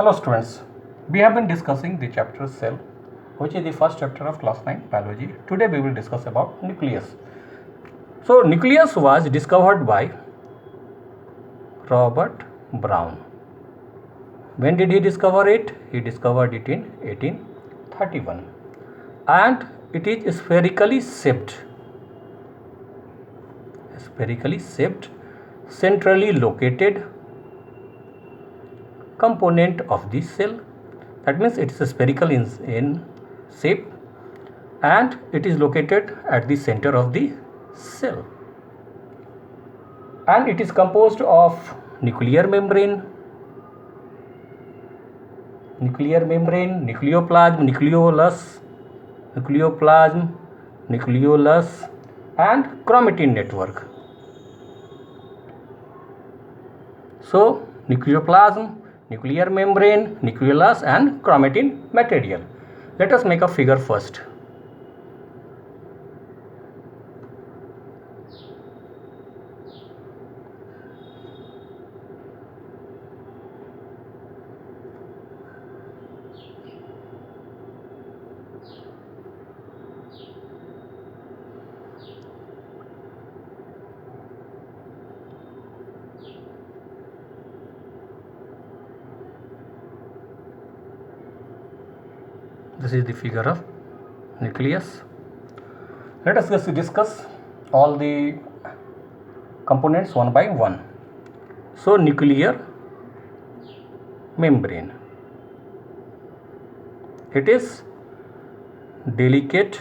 Hello students, we have been discussing the chapter cell, which is the first chapter of class 9 biology. Today we will discuss about nucleus. So nucleus was discovered by Robert Brown. When did he discover it? He discovered it in 1831 and it is spherically shaped, centrally located component of the cell. That means it is spherical in shape and it is located at the center of the cell, and it is composed of nuclear membrane, nucleoplasm, nucleolus and chromatin network. So nucleoplasm, nuclear membrane, nucleolus and chromatin material. Let us make a figure first. This is the figure of nucleus. Let us just discuss all the components one by one. So nuclear membrane, it is delicate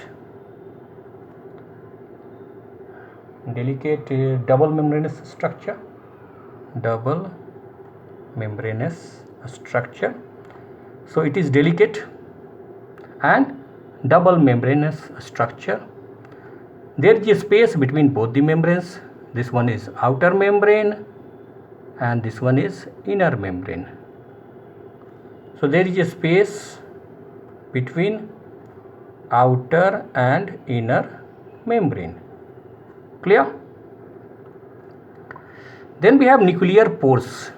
double membranous structure. So it is delicate and double membranous structure. There is a space between both the membranes. This one is outer membrane and this one is inner membrane. So there is a space between outer and inner membrane. Clear? Then we have nuclear pores.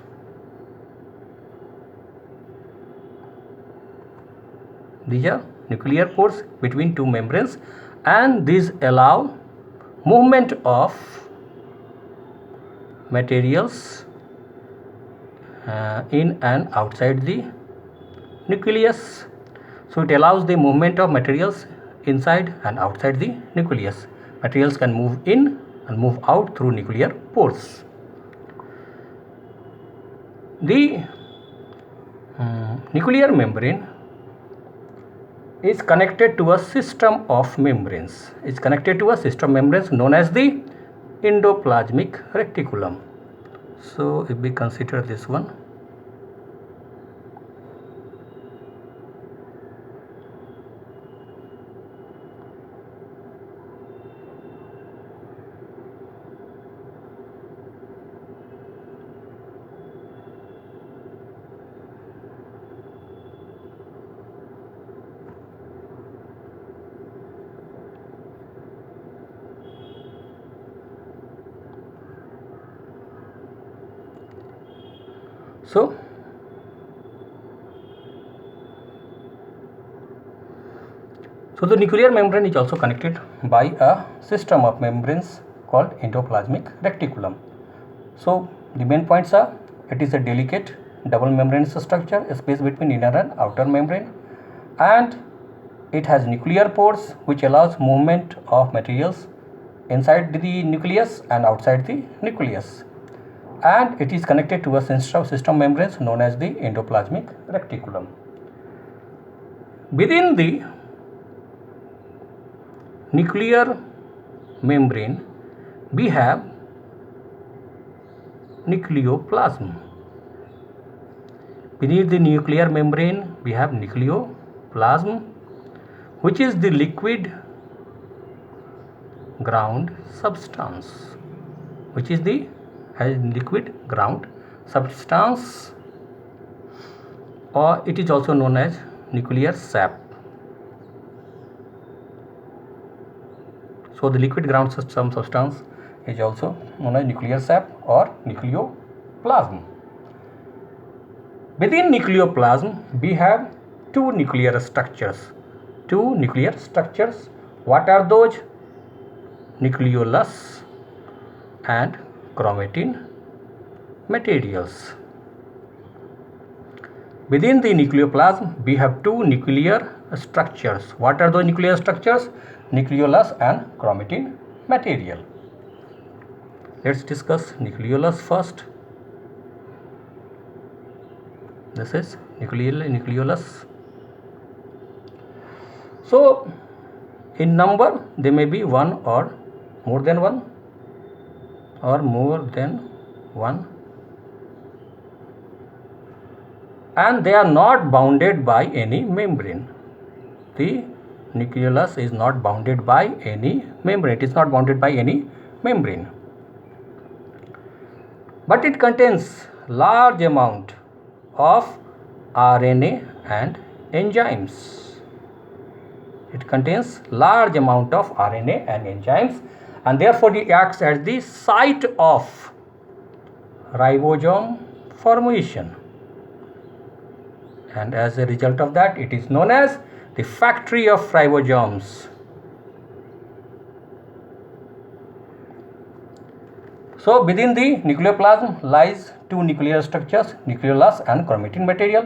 These are nuclear pores between two membranes, and these allow movement of materials in and outside the nucleus. So it allows the movement of materials inside and outside the nucleus. Materials can move in and move out through nuclear pores. The nuclear membrane is connected to a system of membranes. Known as the endoplasmic reticulum. So if we consider this one, so the nuclear membrane is also connected by a system of membranes called endoplasmic reticulum. So the main points are: it is a delicate double membranous structure, a space between inner and outer membrane, and it has nuclear pores which allows movement of materials inside the nucleus and outside the nucleus, and it is connected to a system membranes known as the endoplasmic reticulum. Within the nuclear membrane we have nucleoplasm. Beneath the nuclear membrane we have nucleoplasm, which is the liquid ground substance, or it is also known as nuclear sap. So the liquid ground substance is also known as nuclear sap or nucleoplasm. Within nucleoplasm, we have two nuclear structures. Two nuclear structures. What are those? Nucleolus and chromatin materials. Within the nucleoplasm, we have two nuclear structures. What are those nuclear structures? Nucleolus and chromatin material. Let's discuss nucleolus first. This is nucleolus. So, in number, they may be one or more than one, and they are not bounded by any membrane. The nucleolus is not bounded by any membrane. It is not bounded by any membrane. But it contains large amount of RNA and enzymes. It contains large amount of RNA and enzymes, and therefore it acts as the site of ribosome formation. And as a result of that, it is known as the factory of ribosomes. So, within the nucleoplasm lies two nuclear structures, nucleolus and chromatin material.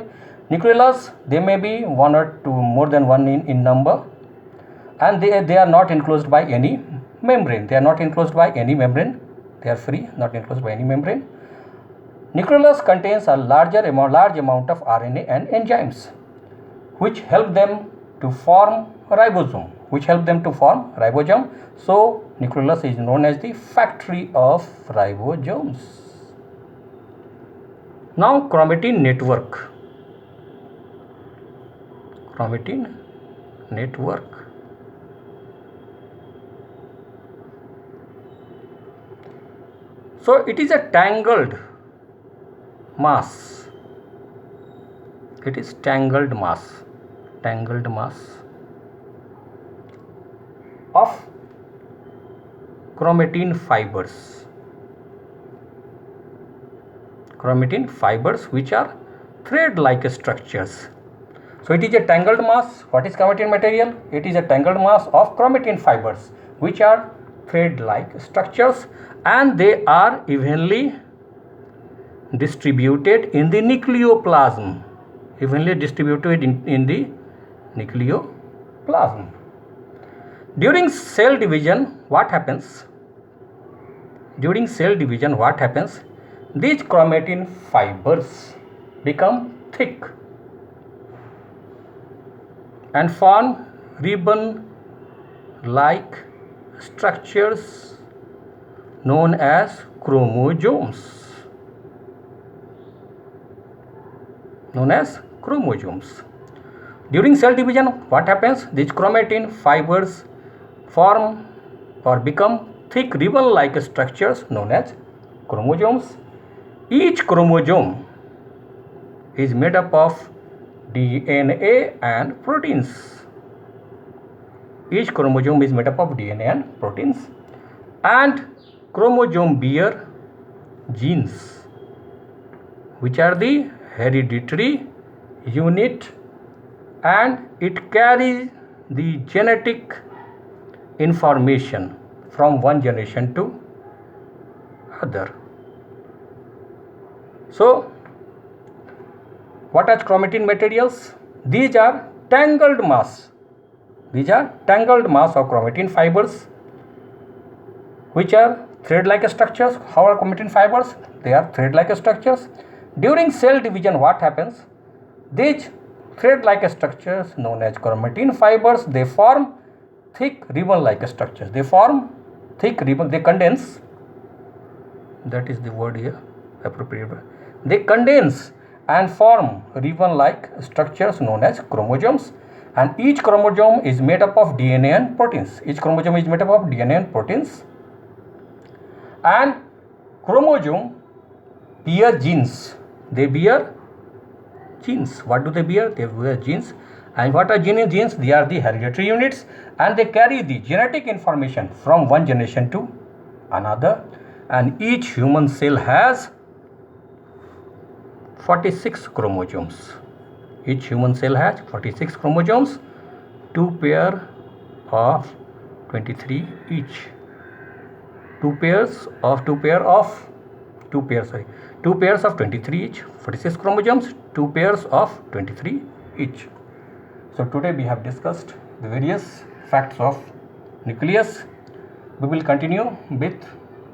Nucleolus, they may be one or two, more than one in number, and they are not enclosed by any membrane. They are not enclosed by any membrane. They are free, not enclosed by any membrane. Nucleolus contains a large amount of RNA and enzymes, which help them to form ribosome. So, nucleolus is known as the factory of ribosomes. Now, chromatin network. So, it is a tangled mass. It is tangled mass of chromatin fibers which are thread-like structures. So it is a tangled mass. What is chromatin material? It is a tangled mass of chromatin fibers which are thread-like structures, and they are evenly distributed in the nucleoplasm. During cell division, what happens? These chromatin fibers become thick and form ribbon-like structures known as chromosomes. During cell division, what happens? These chromatin fibers form or become thick ribbon-like structures known as chromosomes. Each chromosome is made up of DNA and proteins. And chromosome bear genes, which are the hereditary unit, and it carries the genetic information from one generation to other. So, what are chromatin materials? These are tangled mass of chromatin fibers which are thread-like structures. How are chromatin fibers? They are thread-like structures. During cell division, what happens? These thread-like structures known as chromatin fibers, they form thick ribbon-like structures. They condense. That is the word here, appropriate. They condense and form ribbon-like structures known as chromosomes. And each chromosome is made up of DNA and proteins. And chromosome bear genes. They bear genes. What do they bear? They bear genes. And what are genes? They are the hereditary units, and they carry the genetic information from one generation to another. And each human cell has 46 chromosomes. Each human cell has 46 chromosomes, 2 pair of 23 each. 2 pairs of 23 each, 46 chromosomes, 2 pairs of 23 each. So today we have discussed the various facts of nucleus. We will continue with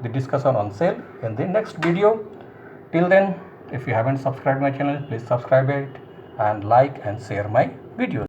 the discussion on cell in the next video. Till then, if you haven't subscribed my channel, please subscribe it and like and share my videos.